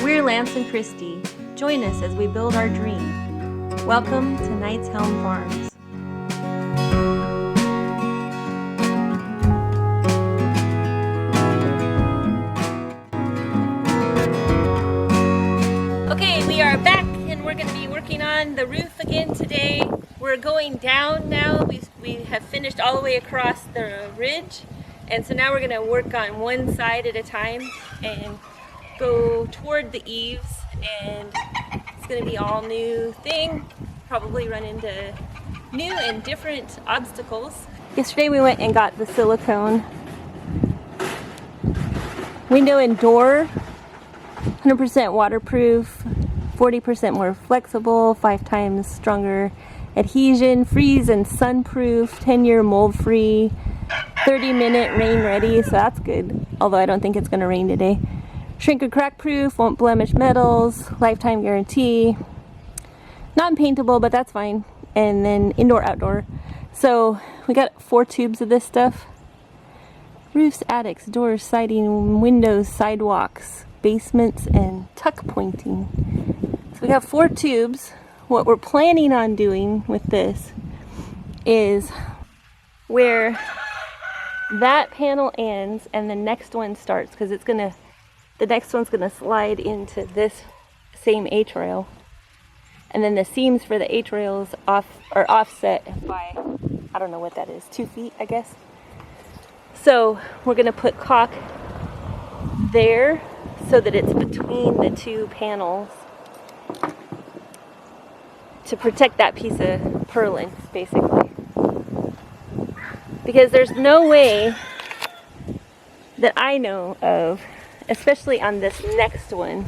We're Lance and Christy. Join us as we build our dream. Welcome to Knight's Helm Farms. Okay, we are back and we're going to be working on the roof again today. We're going down now. We have finished all the way across the ridge, and so now we're going to work on one side at a time and go toward the eaves, and it's going to be all new thing. Probably run into new and different obstacles. Yesterday we went and got the silicone window and door, 100% waterproof, 40% more flexible, 5 times stronger adhesion, freeze and sunproof, 10-year mold-free, 30-minute rain ready, so that's good, although I don't think it's going to rain today. Shrink and crack proof, won't blemish metals, lifetime guarantee, non-paintable, but that's fine. And then indoor outdoor. So we got 4 tubes of this stuff. Roofs, attics, doors, siding, windows, sidewalks, basements, and tuck pointing. So we got 4 tubes. What we're planning on doing with this is where that panel ends and the next one starts, because it's gonna, the next one's gonna slide into this same H-rail. And then the seams for the H-rails are offset by, I don't know what that is, 2 feet, I guess. So we're gonna put caulk there so that it's between the 2 panels to protect that piece of purlin, basically. Because there's no way that I know of, especially on this next one,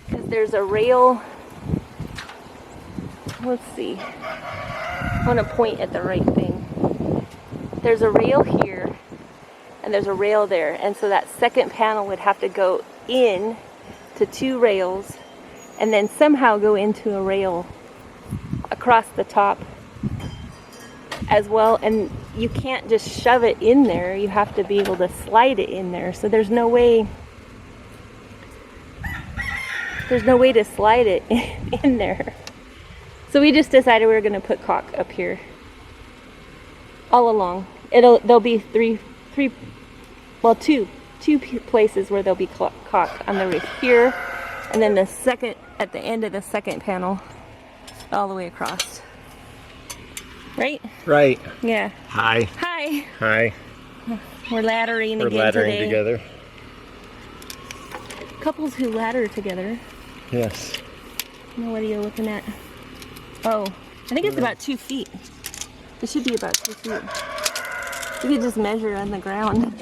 because there's a rail. Let's see. I want to point at the right thing. There's a rail here, and there's a rail there, and so that second panel would have to go in to 2 rails, and then somehow go into a rail across the top as well. And you can't just shove it in there. You have to be able to slide it in there. So there's no way. There's no way to slide it in there. So we just decided we were going to put caulk up here, all along. There'll be two places where there'll be caulk on the roof here, and then the second at the end of the second panel, all the way across. Right? Right. Yeah. Hi. Hi. Hi. We're laddering again laddering today. together. Couples who ladder together. Yes. Now what are you looking at? Oh, I think it's about 2 feet. It should be about 2 feet. You could just measure on the ground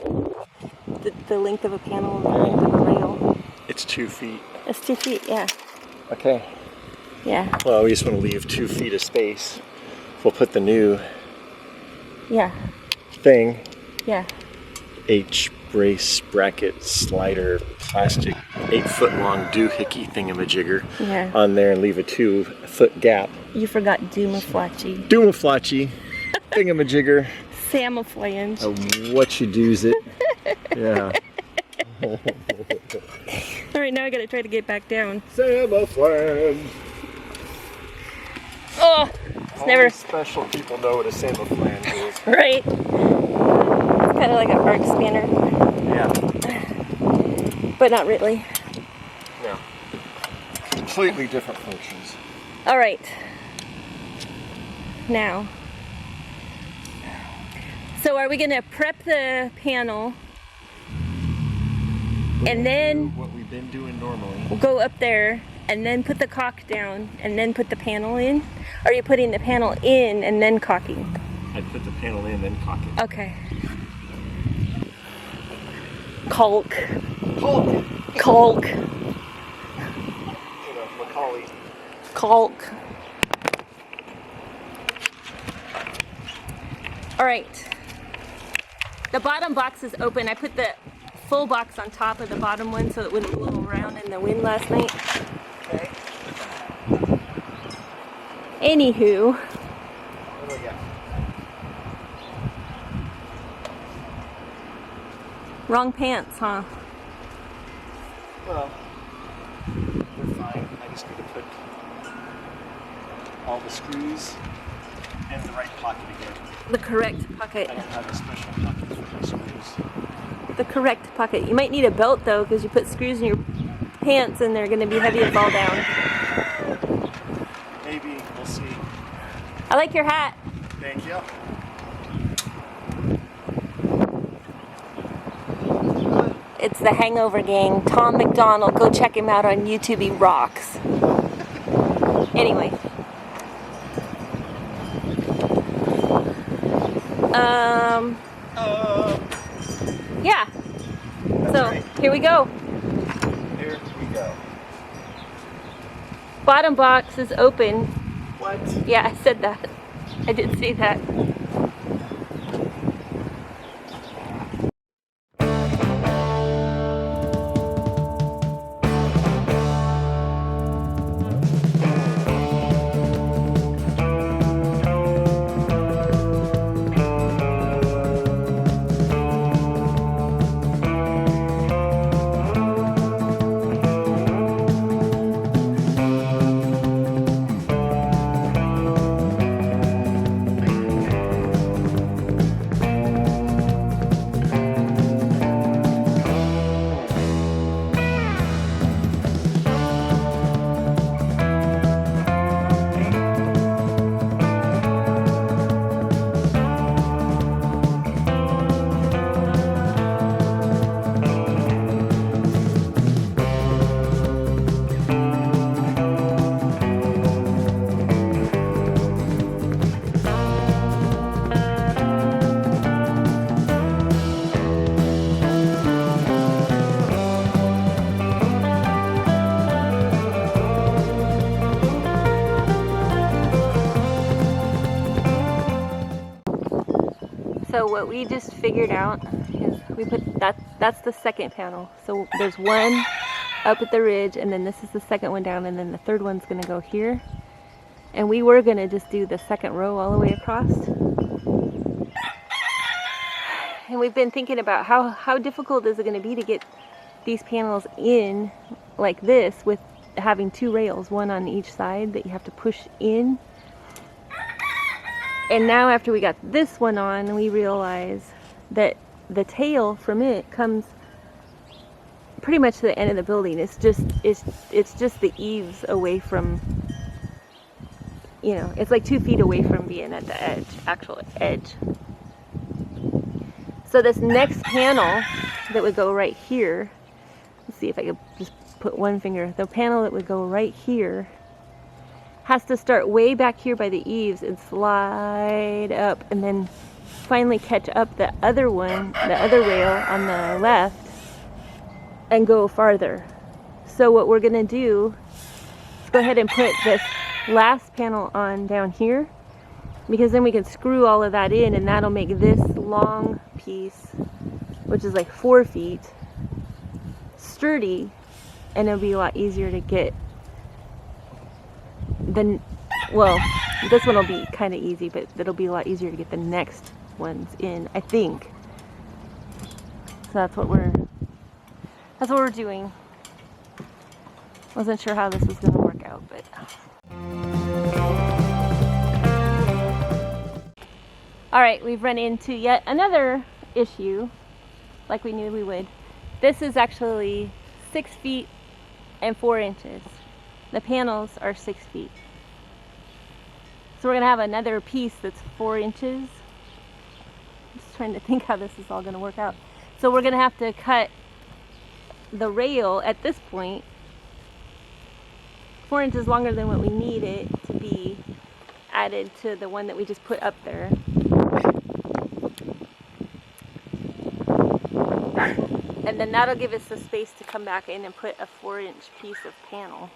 the length of a panel and the length of a rail. It's 2 feet. It's 2 feet, yeah. Okay. Yeah. Well, we just want to leave 2 feet of space. We'll put the new thing. Yeah. H-brace bracket slider plastic 8-foot long doohickey thingamajigger on there, and leave a 2-foot gap. You forgot Doomaflachi. Doomaflachi thingamajigger. Samaflange. What you do's it. Yeah. Alright, now I gotta try to get back down. Samaflange. Oh! It's never special people know what a samaflange is. Right? It's kind of like an arc spanner. Yeah. But not really. No. Completely different functions. Alright. Now. So are we going to prep the panel and then what we've been doing normally. We'll go up there and then put the caulk down and then put the panel in? Or are you putting the panel in and then caulking? I'd put the panel in, then caulk it. Okay. Caulk. Caulk. Caulk. Macaulay. Caulk. Alright. The bottom box is open. I put the full box on top of the bottom one so it wouldn't blow around in the wind last night. Okay. Anywho. What do we got? Wrong pants, huh? Well, They're fine. I just need to put all the screws in the right pocket again. The correct pocket. I don't have a special pocket for my screws. The correct pocket. You might need a belt though, because you put screws in your pants and they're going to be heavy to fall down. Maybe. We'll see. I like your hat. Thank you. It's the Hangover Gang. Tom McDonald. Go check him out on YouTube. He rocks. Anyway. Yeah. So, right. here we go. Here we go. Bottom box is open. What? Yeah, I said that. I did say that. So what we just figured out is we put that's the second panel. So there's one up at the ridge, and then this is the second one down, and then the third one's gonna go here. And we were gonna just do the second row all the way across. And we've been thinking about how difficult is it gonna be to get these panels in like this with having two rails, one on each side that you have to push in. And now after we got this one on, we realize that the tail from it comes pretty much to the end of the building. It's just the eaves away from, you know, it's like 2 feet away from being at the edge, actual edge. So this next panel that would go right here, let's see if I could just put one finger, the panel that would go right here has to start way back here by the eaves and slide up and then finally catch up the other one, the other rail on the left, and go farther. So what we're gonna do is go ahead and put this last panel on down here, because then we can screw all of that in and that'll make this long piece, which is like 4 feet, sturdy, and it'll be a lot easier to get. Then, well, this one will be kind of easy, but it'll be a lot easier to get the next ones in, I think. So that's what we're doing. Wasn't sure how this was going to work out, but. All right, we've run into yet another issue, like we knew we would. This is actually 6 feet and 4 inches. The panels are 6 feet. So we're gonna have another piece that's 4 inches. Just trying to think how this is all gonna work out. So we're gonna have to cut the rail at this point 4 inches longer than what we need it to be added to the one that we just put up there. And then that'll give us the space to come back in and put a 4-inch piece of panel.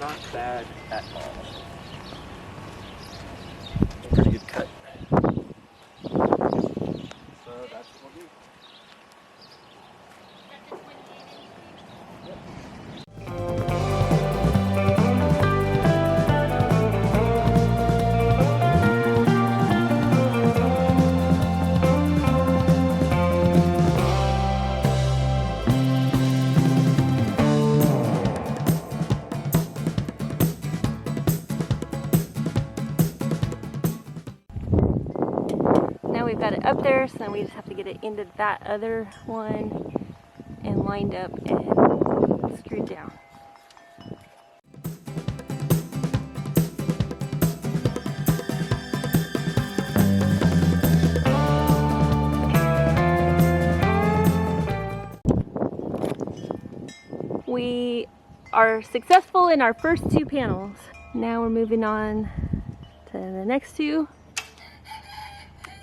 Not bad. at all. It's a pretty good cut. So that's what we'll do. Now we've got it up there, so then we just have to get it into that other one and lined up and screwed down. We are successful in our first 2 panels. Now we're moving on to the next 2.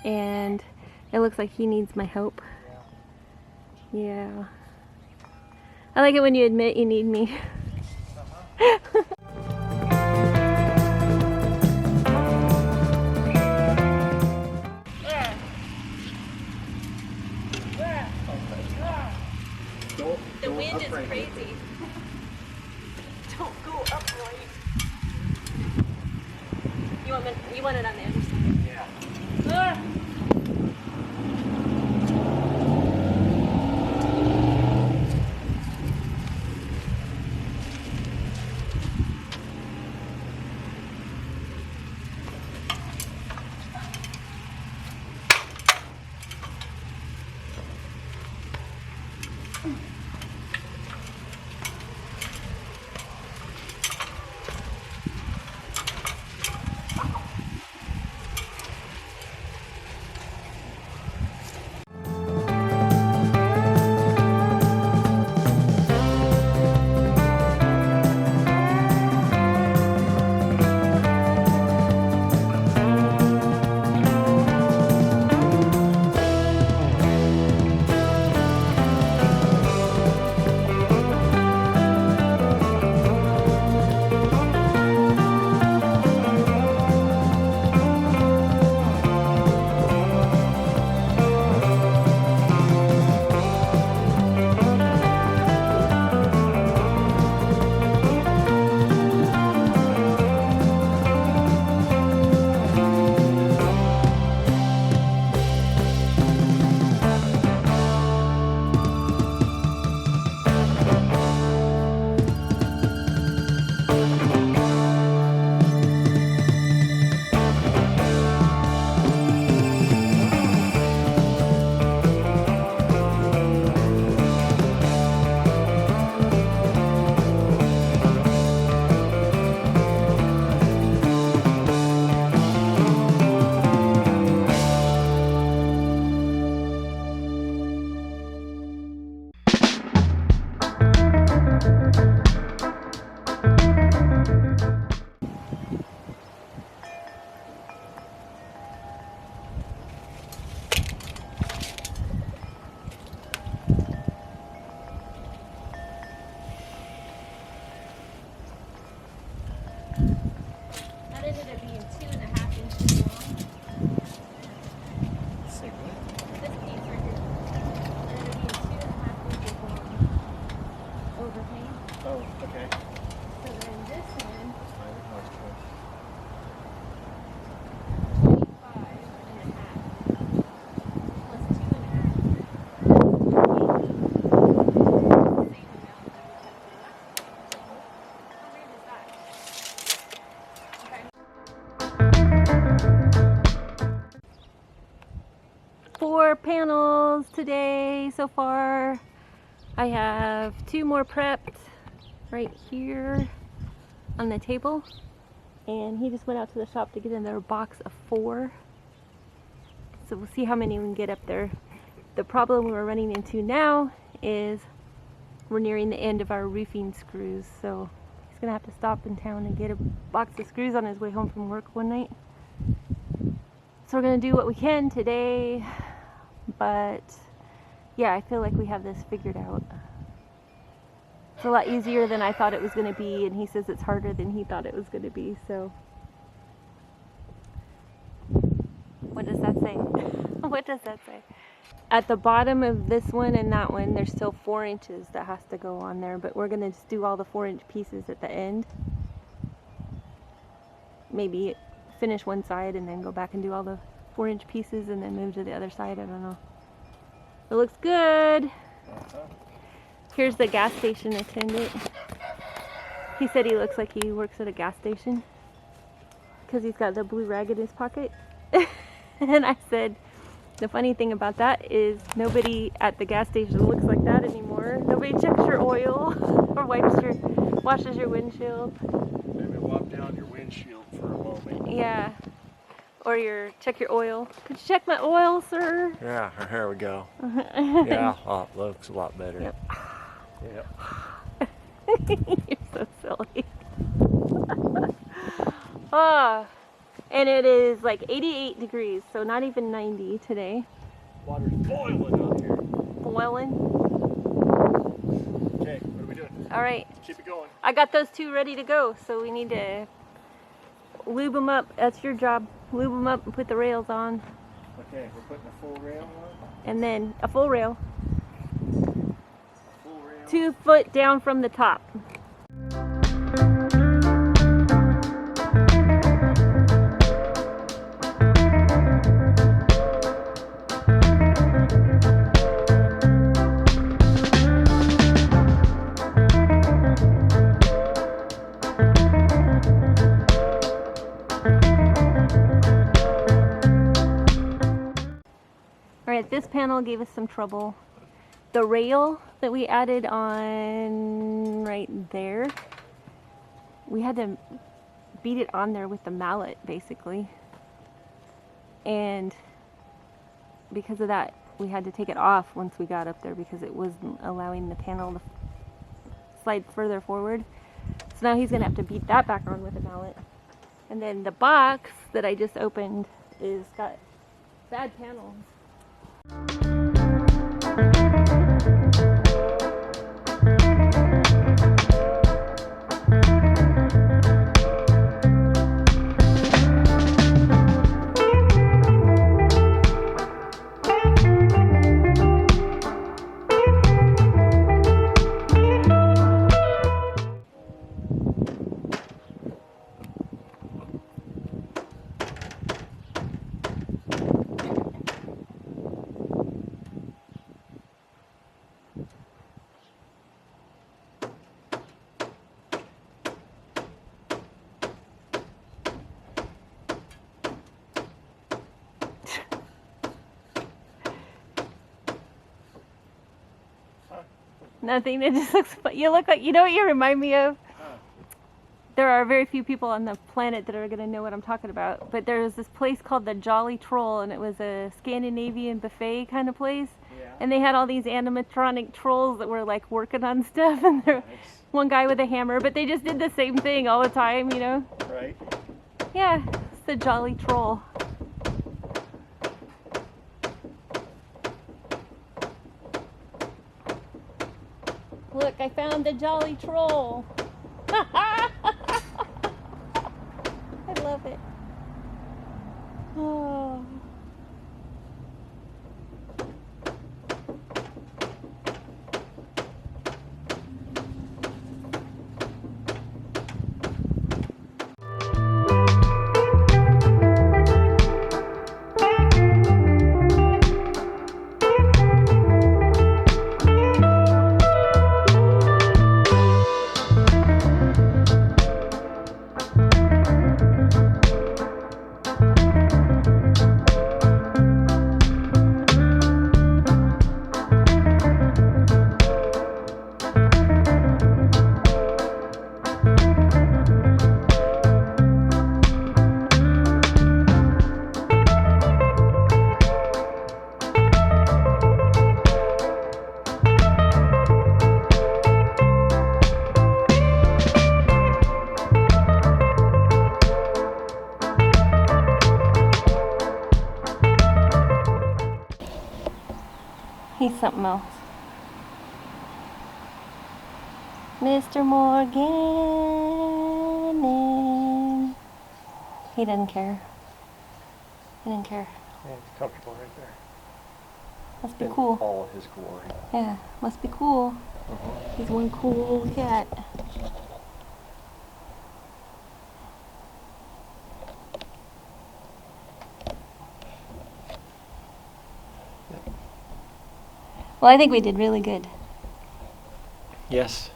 And it looks like he needs my help. Yeah. I like it when you admit you need me. The wind is crazy. Don't go upright. You want it on the other side? Yeah. That ended up being 2.5 inches long. Say what? This piece right here ended up being 2.5 inches long. Overhang. Oh, okay. So then this one, That's fine. Nice choice. 25.5 plus 2.5. Same amount that we cut through. How big is that? Okay. 4 panels today so far. I have 2 more prepped right here on the table, and he just went out to the shop to get another box of 4. So we'll see how many we can get up there. The problem we're running into now is we're nearing the end of our roofing screws, so he's gonna have to stop in town and get a box of screws on his way home from work one night. So we're gonna do what we can today, but yeah, I feel like we have this figured out. It's a lot easier than I thought it was going to be, and he says it's harder than he thought it was going to be, so. What does that say? What does that say? At the bottom of this one and that one, there's still 4 inches that has to go on there, but we're going to just do all the 4-inch pieces at the end. Maybe finish one side and then go back and do all the 4-inch pieces and then move to the other side. I don't know. It looks good. Here's the gas station attendant. He said he looks like he works at a gas station because he's got the blue rag in his pocket. And I said, the funny thing about that is nobody at the gas station looks like that anymore. Nobody checks your oil or washes your windshield. Maybe wipe down your windshield for a moment. Yeah. Or check your oil. Could you check my oil, sir? Yeah, here we go. Yeah, oh, it looks a lot better. Yep. Yep. You're so silly. Oh, and it is like 88 degrees, so not even 90 today. Water's boiling out here. Boiling. Okay, what are we doing? All right. Keep it going. I got those 2 ready to go, so we need to lube them up. That's your job. Lube them up and put the rails on. Okay, we're putting a full rail on. And then a full rail. Full rail. 2 foot down from the top. Alright, this panel gave us some trouble. The rail that we added on right there, we had to beat it on there with the mallet basically. And because of that, we had to take it off once we got up there because it wasn't allowing the panel to slide further forward. So now he's going to have to beat that back on with a mallet. And then the box that I just opened is got bad panels. Nothing. It just looks. You look like. You know what you remind me of? There are very few people on the planet that are going to know what I'm talking about. But there was this place called the Jolly Troll, and it was a Scandinavian buffet kind of place. Yeah. And they had all these animatronic trolls that were like working on stuff, and there, one guy with a hammer. But they just did the same thing all the time, you know? Right. Yeah, it's the Jolly Troll. Look, I found the Jolly Troll. I love it. Oh. He's something else. Mr. Morgan. He doesn't care. He didn't care. Yeah, it's comfortable right there. Must be In cool. all his glory. Yeah, must be cool. He's one cool little cat. Well, I think we did really good. Yes,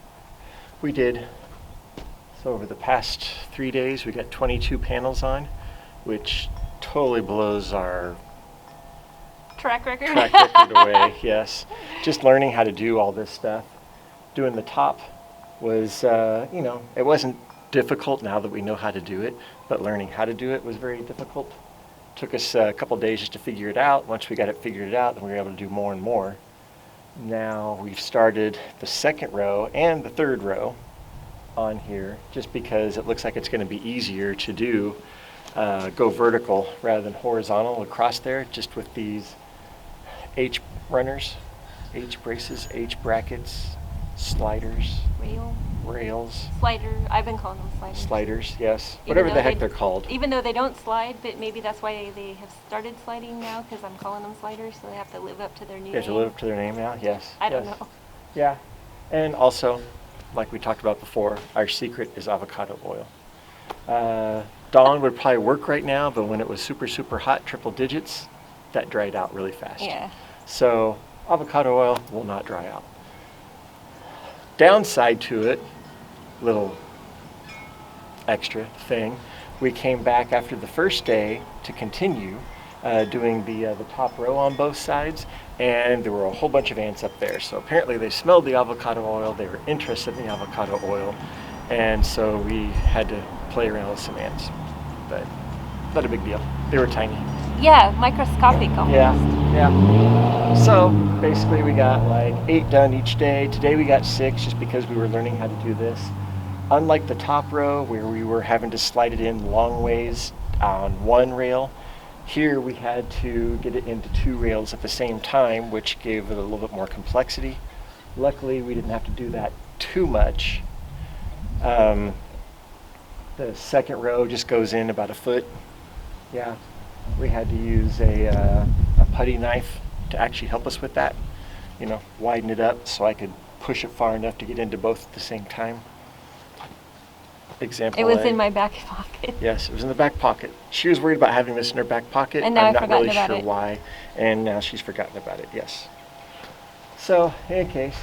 we did. So over the past 3 days, we got 22 panels on, which totally blows our Track record. track record away. Yes, just learning how to do all this stuff. Doing the top was, it wasn't difficult now that we know how to do it, but learning how to do it was very difficult. Took us a couple days just to figure it out. Once we got it figured out, then we were able to do more and more. Now we've started the second row and the third row on here just because it looks like it's going to be easier to do go vertical rather than horizontal across there, just with these H runners, H braces, H brackets, sliders, rails, Slider. I've been calling them sliders. sliders, yes, Even whatever though the heck they- they're called. Even though they don't slide, but maybe that's why they have started sliding now, because I'm calling them sliders, so they have to live up to their new You have to name. live up to their name now, yes. I don't yes. know. Yeah, and also, like we talked about before, our secret is avocado oil. Dawn would probably work right now, but when it was super, super hot, triple digits, that dried out really fast. Yeah. So avocado oil will not dry out. Downside to it, little extra thing, we came back after the first day to continue doing the top row on both sides, and there were a whole bunch of ants up there. So apparently they smelled the avocado oil, they were interested in the avocado oil, and so we had to play around with some ants. But not a big deal. They were tiny. Yeah, microscopic almost. Yeah. So basically we got like 8 done each day. Today we got 6 just because we were learning how to do this. Unlike the top row where we were having to slide it in long ways on one rail, here we had to get it into 2 rails at the same time, which gave it a little bit more complexity. Luckily we didn't have to do that too much. The second row just goes in about a foot. Yeah, we had to use a putty knife to actually help us with that. Widen it up so I could push it far enough to get into both at the same time. Example It was A. in my back pocket. Yes, it was in the back pocket. She was worried about having this in her back pocket. And now I'm I've not really forgotten about sure it. why, and now she's forgotten about it. Yes. So, in any case,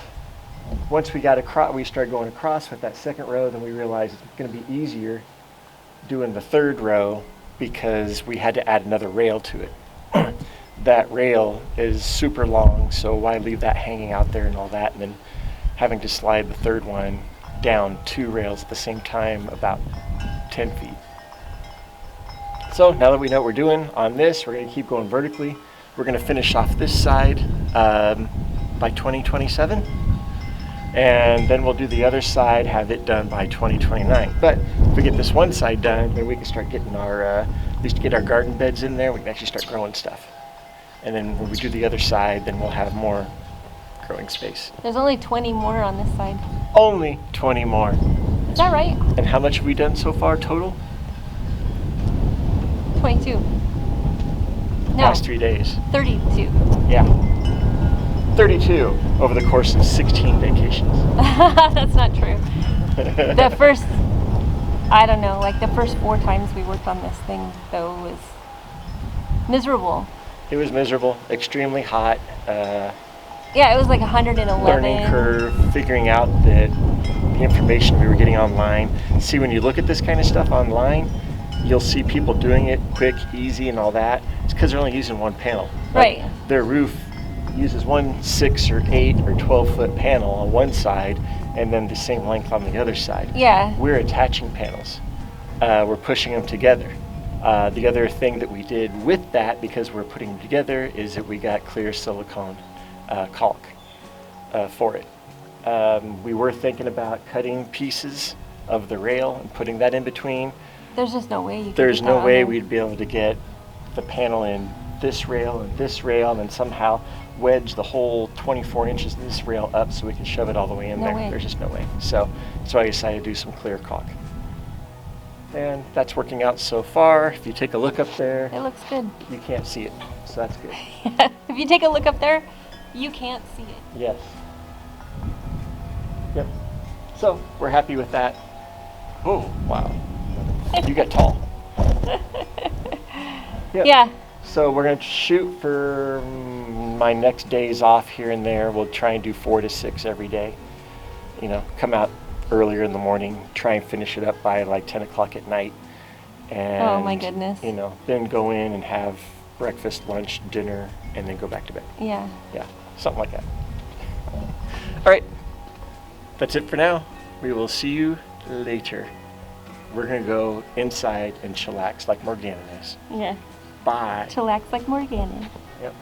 once we got across, we started going across with that second row. Then we realized it's going to be easier doing the third row because we had to add another rail to it. That rail is super long, so why leave that hanging out there and all that, and then having to slide the third one down 2 rails at the same time, about 10 feet. So now that we know what we're doing on this, we're going to keep going vertically. We're going to finish off this side by 2027, and then we'll do the other side, have it done by 2029. But if we get this one side done, then we can start getting our, at least get our garden beds in there. We can actually start growing stuff. And then when we do the other side, then we'll have more growing space. There's only 20 more on this side. Only 20 more. Is that right? And how much have we done so far total? 22. No, Past 3 days. 32. Yeah. 32 over the course of 16 vacations. That's not true. The first, I don't know, like the first 4 times we worked on this thing, though, was miserable. It was miserable, extremely hot. Yeah, it was like 111. Learning curve, figuring out that the information we were getting online. See, when you look at this kind of stuff online, you'll see people doing it quick, easy, and all that. It's because they're only using one panel. Right. Their roof uses one 6 or 8 or 12 foot panel on one side, and then the same length on the other side. Yeah. We're attaching panels. We're pushing them together. The other thing that we did with that, because we're putting them together, is that we got clear silicone caulk for it. We were thinking about cutting pieces of the rail and putting that in between. There's just no way you could There's get no that on way there. we'd be able to get the panel in this rail and this rail, and then somehow wedge the whole 24 inches of this rail up so we can shove it all the way in No there. way. There's just no way. So that's why I decided to do some clear caulk. And that's working out so far. If you take a look up there, It looks good. you can't see it, so that's good. If you take a look up there, you can't see it. Yes. Yep. So we're happy with that. Oh, wow. You get tall. Yep. Yeah. So we're going to shoot for my next days off here and there. We'll try and do 4 to 6 every day. You know, come out earlier in the morning, try and finish it up by like 10 o'clock at night. And, Oh, my goodness. You know, then go in and have breakfast, lunch, dinner, and then go back to bed. Yeah. Yeah, something like that. All right, that's it for now. We will see you later. We're gonna go inside and chillax like Morgana is. Yeah. Bye. Chillax like Morgana. Yep.